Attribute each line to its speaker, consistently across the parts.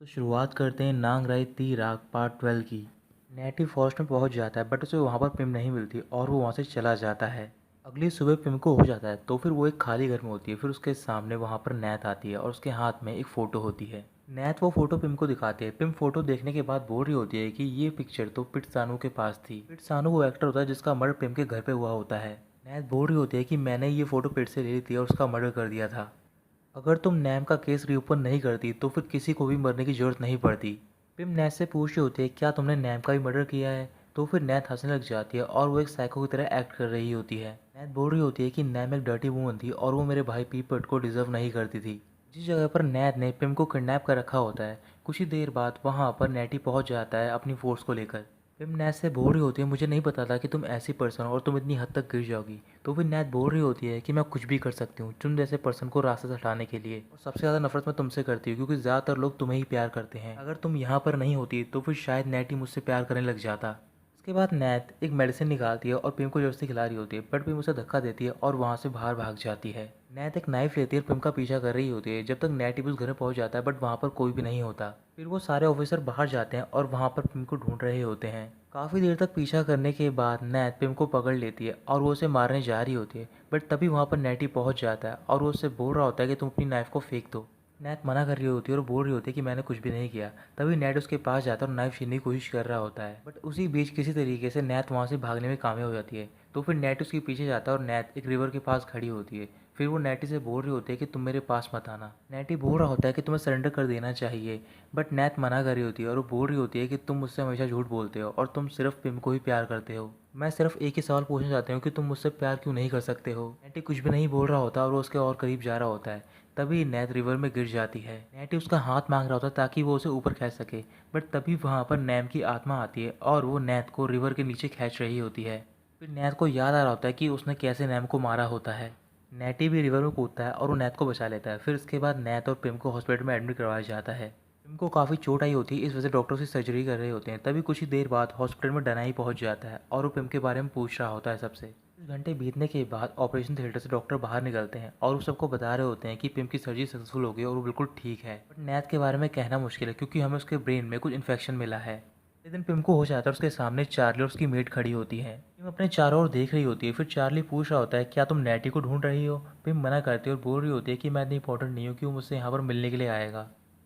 Speaker 1: तो शुरुआत करते हैं नांगरई ती राग पार्ट 12 की। नेटिव फॉरेस्ट में पहुंच जाता है बट उसे वहां पर पिम नहीं मिलती और वो वहां से चला जाता है। अगली सुबह पिम को हो जाता है तो फिर वो एक खाली घर में होती है। फिर उसके सामने वहां पर नैत आती है और उसके हाथ में एक फ़ोटो होती है। नैत वो फ़ोटो पिम को दिखाती है। पिम फ़ोटो देखने के बाद बोल रही होती है कि ये पिक्चर तो पिट सानू के पास थी। पिट सानू वो एक्टर होता है जिसका मर्डर पिम के घर पे हुआ होता है। नैत बोल रही होती है कि मैंने ये फ़ोटो पिट से ले ली थी और उसका मर्डर कर दिया था। अगर तुम नैम का केस रीओपन नहीं करती तो फिर किसी को भी मरने की जरूरत नहीं पड़ती। पिम नैथ से पूछ रही होती है क्या तुमने नैम का भी मर्डर किया है। तो फिर नैथ हंसने लग जाती है और वो एक साइको की तरह एक्ट कर रही होती है। नैथ बोल रही होती है कि नैम एक डर्टी वूमन थी और वो मेरे भाई पीपट को डिजर्व नहीं करती थी। जिस जगह पर नैथ ने पिम को किडनैप कर रखा होता है कुछ ही देर बाद वहाँ पर नैटी पहुँच जाता है अपनी फोर्स को लेकर। फिर नैथ से बोल रही होती है मुझे नहीं पता था कि तुम ऐसी पर्सन हो और तुम इतनी हद तक गिर जाओगी। तो फिर नैथ बोल रही होती है कि मैं कुछ भी कर सकती हूँ तुम जैसे पर्सन को रास्ते से हटाने के लिए, और सबसे ज़्यादा नफरत मैं तुमसे करती हूँ क्योंकि ज़्यादातर लोग तुम्हें ही प्यार करते हैं। अगर तुम यहाँ पर नहीं होती तो फिर शायद नैट ही मुझसे प्यार करने लग जाता। उसके बाद नैथ एक मेडिसिन निकालती है और पिम को ज़बरदस्ती खिला रही होती है बट पिम उसे धक्का देती है और वहाँ से बाहर भाग जाती है। नैथ एक नाइफ लेती है और पिम का पीछा कर रही होती है जब तक नैट उस घर में पहुँच जाता है बट वहाँ पर कोई भी नहीं होता। फिर वो सारे ऑफिसर बाहर जाते हैं और वहाँ पर पिम को ढूंढ रहे होते हैं। काफ़ी देर तक पीछा करने के बाद नैथ पिम को पकड़ लेती है और वो उसे मारने जा रही होती है बट तभी वहाँ पर नैटी पहुँच जाता है और वो उससे बोल रहा होता है कि तुम अपनी नाइफ को फेंक दो। नैथ मना कर रही होती है और बोल रही होती है कि मैंने कुछ भी नहीं किया। तभी नैट उसके पास जाता है और नाइफ छीनने की कोशिश कर रहा होता है बट उसी बीच किसी तरीके से नैथ वहाँ से भागने में कामयाब हो जाती है। तो फिर नैट उसके पीछे जाता है और नैथ एक रिवर के पास खड़ी होती है। फिर वो नैटी से बोल रही होती है कि तुम मेरे पास मत आना। नैटी बोल रहा होता है कि तुम्हें सरेंडर कर देना चाहिए बट नैथ मना कर रही होती है और वो बोल रही होती है कि तुम मुझसे हमेशा झूठ बोलते हो और तुम सिर्फ पिम को ही प्यार करते हो। मैं सिर्फ एक ही सवाल पूछना चाहती हूँ कि तुम मुझसे प्यार क्यों नहीं कर सकते हो। नैटी कुछ भी नहीं बोल रहा होता और वो उसके और करीब जा रहा होता है। तभी नैथ रिवर में गिर जाती है। नैटी उसका हाथ मांग रहा होता है ताकि वो उसे ऊपर खींच सके बट तभी वहाँ पर नैम की आत्मा आती है और वो नैथ को रिवर के नीचे खींच रही होती है। फिर नैथ को याद आ रहा होता है कि उसने कैसे नैम को मारा होता है। नैटी भी रिवर में कूदता है और वो नैथ को बचा लेता है। फिर इसके बाद नैथ और पिम को हॉस्पिटल में एडमिट करवाया जाता है। पिम को काफ़ी चोट आई होती है इस वजह से डॉक्टर उसकी सर्जरी कर रहे होते हैं। तभी कुछ ही देर बाद हॉस्पिटल में डनाई पहुंच जाता है और वो पिम के बारे में पूछ रहा होता है सबसे। कुछ घंटे बीतने के बाद ऑपरेशन थिएटर से डॉक्टर बाहर निकलते हैं और वो सबको बता रहे होते हैं कि पिम की सर्जरी सक्सेसफुल हो गई और वो बिल्कुल ठीक है। बट नैथ के बारे में कहना मुश्किल है क्योंकि हमें उसके ब्रेन में कुछ इन्फेक्शन मिला है। एक दिन पिम को हो जाता है उसके सामने चार्ली और उसकी मेड खड़ी होती है। पिम अपने चारों ओर देख रही होती है। फिर चार्ली पूछ रहा होता है क्या तुम नैटी को ढूंढ रही हो। पिम मना करती है और बोल रही होती है कि मैं इतनी इंपॉर्टेंट नहीं हूँ कि वो मुझसे यहाँ पर मिलने के लिए आएगा।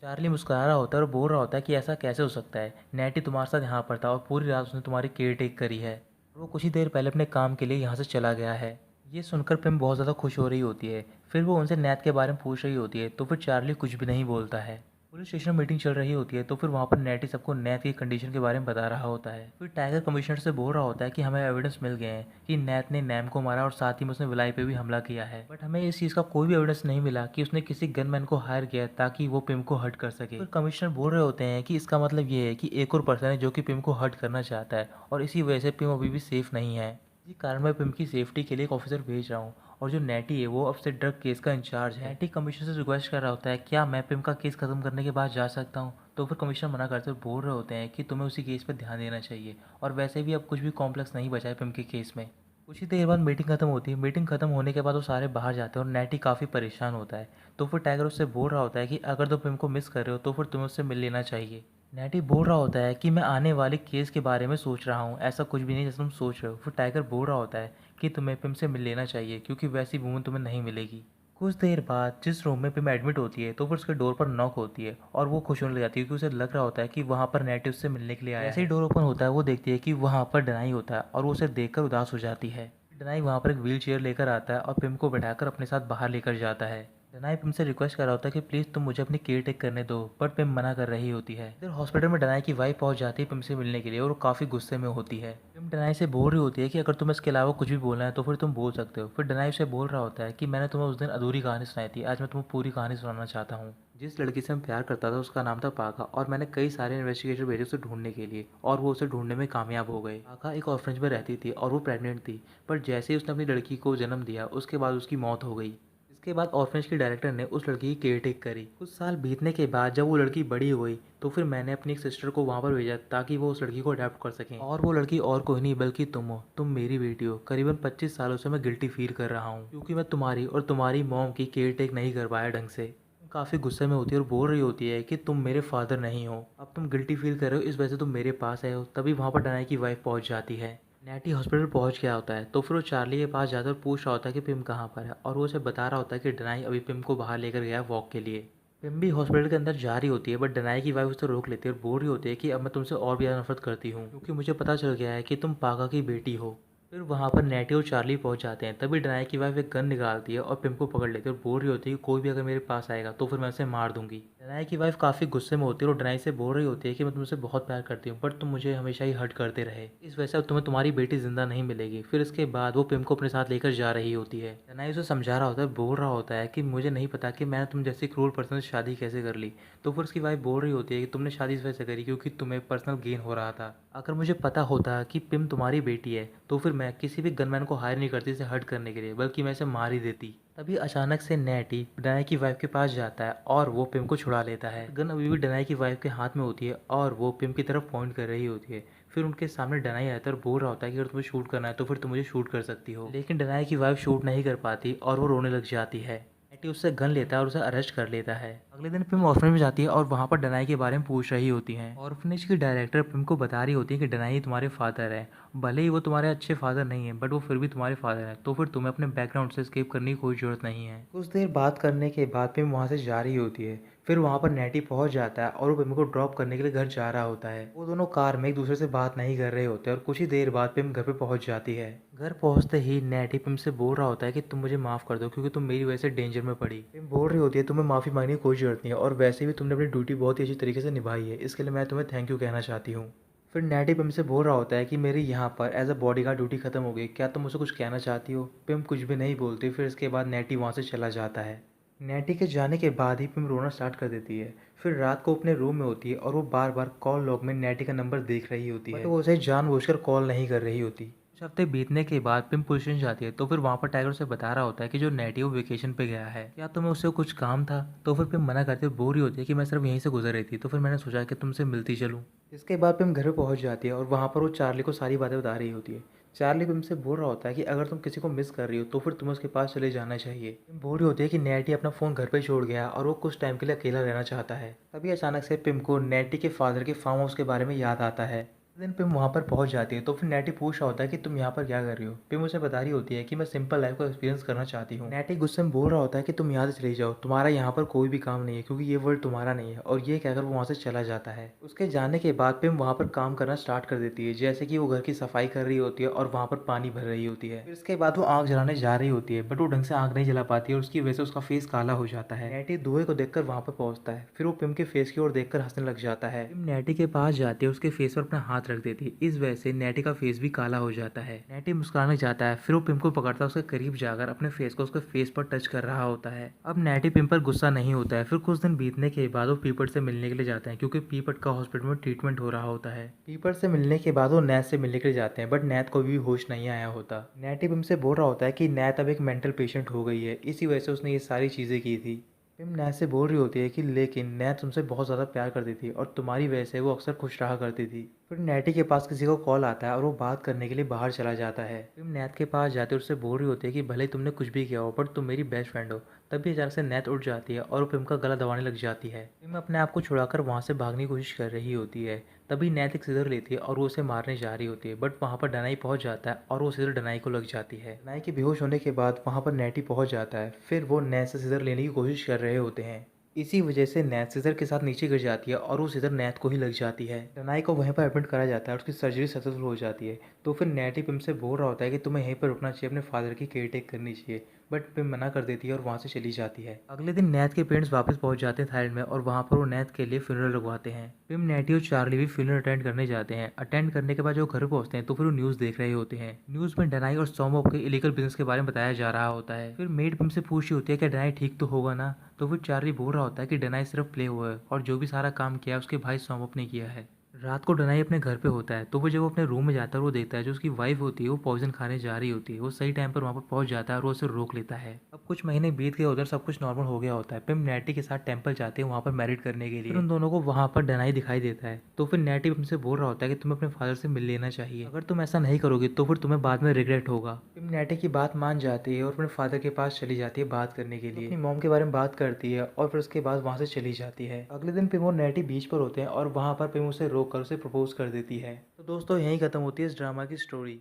Speaker 1: चार्ली मुस्कुरा रहा होता है और बोल रहा होता है कि ऐसा कैसे हो सकता है। नैटी तुम्हारे साथ यहाँ पर था और पूरी रात उसने तुम्हारी केयर टेक करी है और वो कुछ ही देर पहले अपने काम के लिए यहाँ से चला गया है। ये सुनकर पिम बहुत ज़्यादा खुश हो रही होती है। फिर वो उनसे नैथ के बारे में पूछ रही होती है तो फिर चार्ली कुछ भी नहीं बोलता है। पुलिस स्टेशन में मीटिंग चल रही होती है तो फिर वहाँ पर नैटी सबको नैथ की कंडीशन के बारे में बता रहा होता है। फिर टाइगर कमिश्नर से बोल रहा होता है कि हमें एविडेंस मिल गए हैं कि नैथ ने नैम को मारा और साथ ही में उसने विलाई पे भी हमला किया है बट हमें इस चीज़ का कोई भी एविडेंस नहीं मिला कि उसने किसी गनमैन को हायर किया ताकि वो पिम को हर्ट कर सके। फिर कमिश्नर बोल रहे होते हैं कि इसका मतलब ये है कि एक और पर्सन है जो कि पिम को हर्ट करना चाहता है और इसी वजह से पिम अभी भी सेफ नहीं है। इसी कारण मैं पिम की सेफ्टी के लिए एक ऑफिसर भेज रहा हूँ और जो नैटी है वो अब से ड्रग केस का इंचार्ज है। नैटी कमिश्नर से रिक्वेस्ट कर रहा होता है क्या मैं पिम का केस खत्म करने के बाद जा सकता हूँ। तो फिर कमिश्नर मना करते हुए बोल रहे होते हैं कि तुम्हें उसी केस पर ध्यान देना चाहिए और वैसे भी अब कुछ भी कॉम्प्लेक्स नहीं बचा है पिम के केस में। कुछ ही देर बाद मीटिंग खत्म होती है। मीटिंग खत्म होने के बाद वो सारे बाहर जाते हैं और नैटी काफ़ी परेशान होता है। तो फिर टाइगर उससे बोल रहा होता है कि अगर तुम पिम को मिस कर रहे हो तो फिर तुम्हें उससे मिल लेना चाहिए। नैटी बोल रहा होता है कि मैं आने वाले केस के बारे में सोच रहा हूँ, ऐसा कुछ भी नहीं जैसा तुम सोच रहे हो। फिर टाइगर बोल रहा होता है कि तुम्हें पिम से मिल लेना चाहिए क्योंकि वैसी वूमन तुम्हें नहीं मिलेगी। कुछ देर बाद जिस रूम में पिम एडमिट होती है तो फिर उसके डोर पर नॉक होती है और वो खुश होने लग जाती है क्योंकि उसे लग रहा होता है कि वहाँ पर नैटी उससे मिलने के लिए आया है। जैसे ही डोर ओपन होता है वो देखती है कि वहाँ पर डनाई होता है और वो उसे देखकर उदास हो जाती है। डनाई वहाँ पर एक व्हील चेयर लेकर आता है और पिम को बैठाकर अपने साथ बाहर लेकर जाता है। डनाई पिम से रिक्वेस्ट कर रहा होता है कि प्लीज़ तुम मुझे अपनी केयर टेक करने दो बट पिम मना कर रही होती है। इधर हॉस्पिटल में डनाई की वाइफ पहुंच जाती है पिम से मिलने के लिए और वो काफ़ी गुस्से में होती है। पिम डनाई से बोल रही होती है कि अगर तुम्हें इसके अलावा कुछ भी बोलना है तो फिर तुम बोल सकते हो। फिर डनाई से बोल रहा होता है कि मैंने तुम्हें उस दिन अधूरी कहानी सुनाई थी, आज मैं तुम्हें पूरी कहानी सुनाना चाहता हूँ। जिस लड़की से मैं प्यार करता था उसका नाम था पाका और मैंने कई सारे इन्वेस्टिगेटर भेजे उसे ढूंढने के लिए और वो उसे ढूंढने में कामयाब हो गए। पाका एक ऑर्फनेज में रहती थी और वो प्रेग्नेंट थी पर जैसे ही उसने अपनी लड़की को जन्म दिया उसके बाद उसकी मौत हो गई। इसके बाद ऑर्फनेज के डायरेक्टर ने उस लड़की की केयर टेक करी। कुछ साल बीतने के बाद जब वो लड़की बड़ी हो गई तो फिर मैंने अपनी एक सिस्टर को वहाँ पर भेजा ताकि वो उस लड़की को अडॉप्ट कर सकें और वो लड़की और कोई नहीं बल्कि तुम हो। तुम मेरी बेटी हो। करीबन 25 सालों से मैं गिल्टी फील कर रहा हूँ क्योंकि मैं तुम्हारी और तुम्हारी मॉम की केयर टेक नहीं कर पाया ढंग से। काफ़ी गुस्से में होती है और बोल रही होती है कि तुम मेरे फादर नहीं हो, अब तुम गिल्टी फील कर रहे हो, इस वजह से तुम मेरे पास आए हो। तभी वहाँ पर डनाई की वाइफ पहुँच जाती है। नेटी हॉस्पिटल पहुँच गया होता है तो फिर वो चार्ली के पास जाकर पूछ रहा होता है कि पिम कहाँ पर है, और वो उसे बता रहा होता है कि डनाई अभी पिम को बाहर लेकर गया है वॉक के लिए। पिम भी हॉस्पिटल के अंदर जा रही होती है, बट डनाई की वाइफ उसे रोक लेती है और बोल रही होती है कि अब मैं तुमसे और भी ज़्यादा नफरत करती हूँ, क्योंकि मुझे पता चल गया है कि तुम पागा की बेटी हो। फिर वहाँ पर नेटी और चार्ली पहुँच जाते हैं। तभी डनाई की वाइफ एक गन निकालती है और पिम को पकड़ लेती है और बोल रही होती है कि कोई भी अगर मेरे पास आएगा तो फिर मैं उसे मार दूंगी। डनाई की वाइफ काफ़ी गुस्से में होती है और डनाई से बोल रही होती है कि मैं तुमसे बहुत प्यार करती हूँ, बट तुम मुझे हमेशा ही हर्ट करते रहे, इस वजह से अब तुम्हें तुम्हारी बेटी जिंदा नहीं मिलेगी। फिर इसके बाद वो पिम को अपने साथ लेकर जा रही होती है। डनाई उसे समझा रहा होता है, बोल रहा होता है कि मुझे नहीं पता कि मैंने तुम जैसी क्रूर पर्सन से शादी कैसे कर ली। तो फिर उसकी वाइफ बोल रही होती है कि तुमने शादी इस वजह से करी क्योंकि तुम्हें पर्सनल गेन हो रहा था। अगर मुझे पता होता कि पिम तुम्हारी बेटी है तो फिर मैं किसी भी गनमैन को हायर नहीं करती इसे हर्ट करने के लिए, बल्कि मैं इसे मार ही देती। तभी अचानक से नेटी डनाई की वाइफ के पास जाता है और वो पिम को छुड़ा लेता है। गन अभी भी डनाई की वाइफ के हाथ में होती है और वो पिम की तरफ पॉइंट कर रही होती है। फिर उनके सामने डनाई आता है और बोल रहा होता है कि अगर तुम्हें शूट करना है तो फिर तुम मुझे शूट कर सकती हो, लेकिन डनाई की वाइफ शूट नहीं कर पाती और वो रोने लग जाती है। नेटी उससे गन लेता है और उसे अरेस्ट कर लेता है। अगले दिन पिम ऑर्फनेज में जाती है और वहाँ पर डनाई के बारे में पूछ रही होती हैं। ऑर्फनेज की डायरेक्टर पिम को बता रही होती है कि डनाई तुम्हारे फादर है, भले ही वो तुम्हारे अच्छे फादर नहीं है बट वो फिर भी तुम्हारे फादर है, तो फिर तुम्हें अपने बैकग्राउंड से एस्केप करने की कोई ज़रूरत नहीं है। कुछ देर बात करने के बाद पिम वहाँ से जा रही होती है। फिर वहाँ पर नेटी पहुँच जाता है और वो पिम को ड्रॉप करने के लिए घर जा रहा होता है। वो दोनों कार में एक दूसरे से बात नहीं कर रहे होते और कुछ ही देर बाद पिम घर पे पहुँच जाती है। घर पहुँचते ही नेटी पिम से बोल रहा होता है कि तुम मुझे माफ़ कर दो क्योंकि तुम मेरी वजह से डेंजर में पड़ी। पिम बोल रही होती है तुम्हें माफ़ी मांगने की कोई ज़रूरत नहीं है, और वैसे भी तुमने अपनी ड्यूटी बहुत ही अच्छी तरीके से निभाई है, इसके लिए मैं तुम्हें थैंक यू कहना चाहती हूँ। फिर नेटी पिम से बोल रहा होता है कि मेरी यहाँ पर एज अ बॉडीगार्ड ड्यूटी खत्म हो गई, क्या तुम मुझे कुछ कहना चाहती हो। पिम कुछ भी नहीं बोलती। फिर इसके बाद नेटी वहाँ से चला जाता है। नेटी के जाने के बाद ही पिम रोना स्टार्ट कर देती है। फिर रात को अपने रूम में होती है और वो बार बार कॉल लॉग में नेटी का नंबर देख रही होती है, बट वो उसे जानबूझकर कॉल नहीं कर रही होती। कुछ हफ्ते बीतने के बाद पिम पुलिस स्टेशन जाती है तो फिर वहाँ पर टाइगर उसे बता रहा होता है कि जो नेटी वो वेकेशन पे गया है, क्या तुम्हें उससे कुछ काम था। तो फिर पिम मना करती है और बोल रही होती है कि मैं सिर्फ यहीं से गुजर रही थी, तो फिर मैंने सोचा कि तुमसे मिलती चलूँ। इसके बाद पिम घर पे पहुँच जाती है और वहाँ पर वो चार्ली को सारी बातें बता रही होती है। चार्ली पिम से बोल रहा होता है कि अगर तुम किसी को मिस कर रही हो तो फिर तुम्हें उसके पास चले जाना चाहिए। पिम बोल रही होती है कि नेटी अपना फ़ोन घर पे छोड़ गया और वो कुछ टाइम के लिए अकेला रहना चाहता है। तभी अचानक से पिम को नेटी के फादर के फार्म हाउस के बारे में याद आता है। उस दिन पिम वहाँ पर पहुँच जाती है तो फिर नेटी पूछ रहा होता है कि तुम यहाँ पर क्या कर रही हो। पिम उसे बता रही होती है कि मैं सिंपल लाइफ को एक्सपीरियंस करना चाहती हूँ। नेटी गुस्से में बोल रहा होता है कि तुम यहाँ से चली जाओ, तुम्हारा यहाँ पर कोई भी काम नहीं है क्योंकि ये वर्ल्ड तुम्हारा नहीं है, और ये कहकर वो वहाँ से चला जाता है। उसके जाने के बाद पिम वहाँ पर काम करना स्टार्ट कर देती है, जैसे कि वो घर की सफाई कर रही होती है और वहाँ पर पानी भर रही होती है। फिर इसके बाद वो आग जलाने जा रही होती है, बट वो ढंग से आग नहीं जला पाती है और उसकी वजह से उसका फेस काला हो जाता है। नेटी धुएं को देखकर वहाँ पर पहुँचता है। फिर वो पिम के फेस की ओर देखकर हंसने लग जाता है। पिम नेटी के पास जाती है, उसके फेस पर अपना हाथ रख देती है, इस वजह से नेटी का फेस भी काला हो जाता है। नेटी मुस्कुराने जाता है, फिर वो पिम को पकड़ता है, उसके करीब जाकर अपने फेस को उसके फेस पर टच कर रहा होता है। अब नेटी पिम पर गुस्सा नहीं होता है। फिर कुछ दिन बीतने के बाद वो पीपट से मिलने के लिए जाते हैं क्योंकि पीपट का हॉस्पिटल में ट्रीटमेंट हो रहा होता है। पीपट से मिलने के बाद वो नैत से मिलने के लिए जाते हैं, बट नैत को भी होश नहीं आया होता। नेटी पिम से बोल रहा होता है कि नैत अब एक मेंटल पेशेंट हो गई है, इसी वजह से उसने ये सारी चीज़ें की थी। पिम नैत से बोल रही होती है कि लेकिन नैत तुमसे बहुत ज़्यादा प्यार करती थी और तुम्हारी वजह से वो अक्सर खुश रहा करती थी। फिर नेटी के पास किसी को कॉल आता है और वो बात करने के लिए बाहर चला जाता है। पिम नैत के पास जाते उससे बोल रही होती है कि भले तुमने कुछ भी किया हो बट तुम मेरी बेस्ट फ्रेंड हो। तभी अचानक से नैत उठ जाती है और वो पिम का गला दबाने लग जाती है। पिम अपने आप को छुड़ाकर वहाँ से भागने की कोशिश कर रही होती है। तभी नैत एक सिजर लेती है और वो उसे मारने जा रही होती है, बट वहाँ पर डनाई पहुँच जाता है और वो सिजर डनाई को लग जाती है। डनाई के बेहोश होने के बाद वहाँ पर नेटी पहुँच जाता है। फिर वो नैत से सिजर लेने की कोशिश कर रहे होते हैं। इसी वजह से नैत सीजर के साथ नीचे गिर जाती है और वो सीजर नैत को ही लग जाती है। डनाई को वहीं पर एडमिट करा जाता है और उसकी सर्जरी सक्सेसफुल हो जाती है। तो फिर नेटी पिम से बोल रहा होता है कि तुम्हें यहीं पर रुकना चाहिए, अपने फादर की केयर टेक करनी चाहिए, बट पिम मना कर देती है और वहाँ से चली जाती है। अगले दिन नैत के पेरेंट्स वापस पहुँच जाते हैं थाईलैंड में और वहाँ पर वो नैत के लिए फ्यूनरल लगवाते हैं। पिम नेटी और चार्ली भी फ्यूनरल अटेंड करने जाते हैं। अटेंड करने के बाद जो घर पहुँचते हैं तो फिर वो न्यूज़ देख रहे होते हैं। न्यूज़ में डनाई और सोमोप के इलीगल बिजनेस के बारे में बताया जा रहा होता है। फिर मेड पिम से पूछ रही होती है कि डनाई ठीक तो होगा ना। तो फिर चार्ली बोल रहा होता है कि डनाई सिर्फ प्ले हुआ है और जो भी सारा काम किया है उसके भाई सोमोप ने किया है। रात को डनाई अपने घर पे होता है, तो वो जब वो अपने रूम में जाता है और वो देखता है जो उसकी वाइफ होती है वो पॉइजन खाने जा रही होती है, वो सही टाइम पर वहाँ पर पहुँच जाता है और वो उसे रोक लेता है। अब कुछ महीने बीत गए, उधर सब कुछ नॉर्मल हो गया होता है। पिम नेटी के साथ टेंपल जाते हैं वहाँ पर मैरिड करने के लिए। फिर उन दोनों को वहाँ पर डनाई दिखाई देता है, तो फिर नेटी उनसे बोल रहा होता है कि तुम्हें अपने फादर से मिल लेना चाहिए, अगर तुम ऐसा नहीं करोगे तो फिर तुम्हें बाद में रिग्रेट होगा। पिम नेटी की बात मान जाती है और अपने फादर के पास चली जाती है बात करने के लिए, अपनी मॉम के बारे में बात करती है और फिर उसके बाद वहाँ से चली जाती है। अगले दिन पिम और नेटी बीच पर होते हैं और वहाँ पर पिम उसे रोक कर उसे प्रपोज कर देती है। तो दोस्तों यहीं खत्म होती है इस ड्रामा की स्टोरी।